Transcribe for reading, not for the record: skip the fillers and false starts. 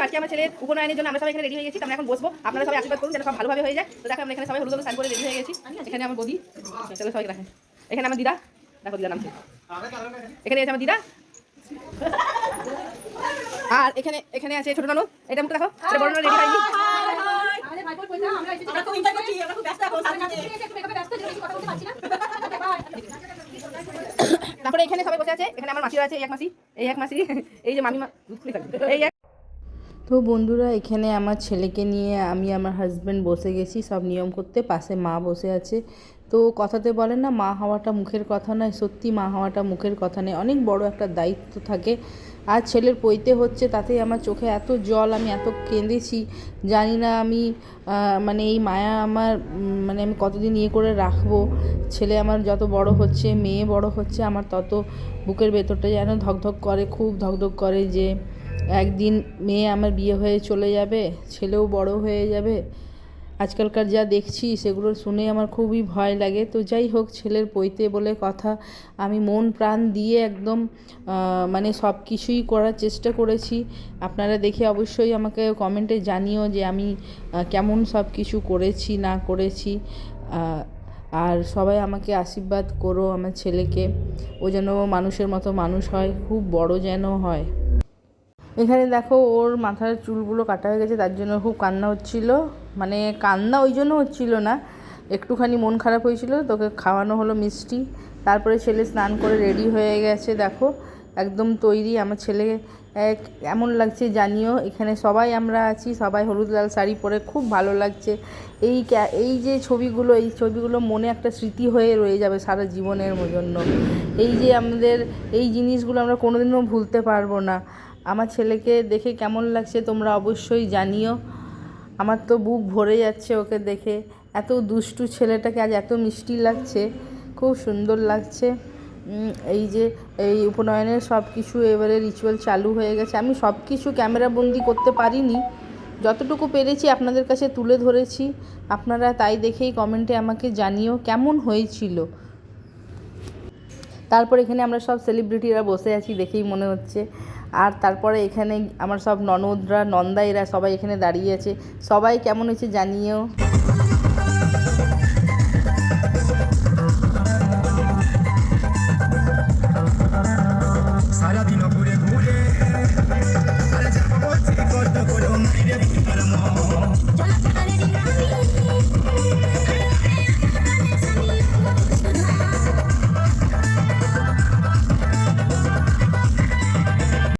আজকে আমার ছেলের উপনয়নের জন্য আমরা সবাই এখানে রেডি হয়ে গেছি। আমরা এখন বসবো, আপনারা সবাই আশীর্বাদ করুন যেন সব ভালোভাবে হয়ে যায়। তো দেখো আমরা এখানে সবাই হলুদ স্নান করে রেডি হয়ে গেছি। এখানে আমার বদি, চলো সবাই দেখেন, এখানে আমার দিদা, দেখো দিদার নাম ছিল, এখানে আছে আমার দিদা, আর এখানে এখানে আছে ছোট নানু। এটা মুখ দেখো, এটা বড় নানু রেডি হয়নি। তারপরে এখানে সবাই বসে আছে, এখানে আমার মাসিরা আছে, এই এক মাসি, এই যে মামিমা, এই এক। তো বন্ধুরা, এখানে আমার ছেলেকে নিয়ে আমি আমার হাজব্যান্ড বসে গেছি সব নিয়ম করতে। পাশে মা বসে আছে। তো কথাতে বলেন না, মা হওয়াটা মুখের কথা নয়, সত্যি মা হওয়াটা মুখের কথা নয়, অনেক বড় একটা দায়িত্ব থাকে। আর ছেলের পৈতে হচ্ছে, তাতেই আমার চোখে এত জল, আমি এত কেঁদেছি, জানি না আমি মানে এই মায়া আমার মানে আমি কতদিন ইয়ে করে রাখবো। ছেলে আমার যত বড় হচ্ছে, মেয়ে বড় হচ্ছে, আমার তত বুকের ভেতরটা যেন ধকধক করে, খুব ধকধক করে যে একদিন মেয়ে আমার বিয়ে হয়ে চলে যাবে, ছেলেও বড় হয়ে যাবে। আজকালকার যা দেখছি সেগুলো শুনে আমার খুবই ভয় লাগে। তো যাই হোক, ছেলের পৈতে বলে কথা, আমি মন প্রাণ দিয়ে একদম মানে সব কিছুই করার চেষ্টা করেছি। আপনারা দেখে অবশ্যই আমাকে কমেন্টে জানিও যে আমি কেমন সব কিছু করেছি না করেছি। আর সবাই আমাকে আশীর্বাদ করো আমার ছেলেকে, ও যেন মানুষের মতো মানুষ হয়, খুব বড় যেন হয়। এখানে দেখো ওর মাথার চুলগুলো কাটা হয়ে গেছে, তার জন্য খুব কান্না হচ্ছিল। মানে কান্না ওই জন্য হচ্ছিল না, একটুখানি মন খারাপ হয়েছিল। তোকে খাওয়ানো হলো মিষ্টি। তারপরে ছেলে স্নান করে রেডি হয়ে গেছে, দেখো একদম তৈরি। আমার ছেলে কেমন লাগছে জানিও। এখানে সবাই আমরা আছি, সবাই হলুদ লাল শাড়ি পরে, খুব ভালো লাগছে। এই যে ছবিগুলো, এই ছবিগুলো মনে একটা স্মৃতি হয়ে রয়ে যাবে সারা জীবনের জন্য। এই যে আমাদের এই জিনিসগুলো আমরা কোনোদিনও ভুলতে পারবো না। আমার ছেলেকে দেখে কেমন লাগছে তোমরা অবশ্যই জানিও। আমার তো বুক ভরে যাচ্ছে ওকে দেখে। এত দুষ্টু ছেলেটাকে আজ এত মিষ্টি লাগছে, খুব সুন্দর লাগছে। এই যে এই উপনয়নের সব কিছু এবারে রিচুয়াল চালু হয়ে গেছে। আমি সব কিছু ক্যামেরাবন্দি করতে পারিনি, যতটুকু পেরেছি আপনাদের কাছে তুলে ধরেছি। আপনারা তাই দেখেই কমেন্টে আমাকে জানিও কেমন হয়েছিল। তারপর এখানে আমরা সব সেলিব্রিটিরা বসে আছি দেখেই মনে হচ্ছে। আর তারপরে এখানে আমার সব ননদরা, নন্দা, এরা সবাই এখানে দাঁড়িয়ে আছে। সবাই কেমন হয়েছে জানিও।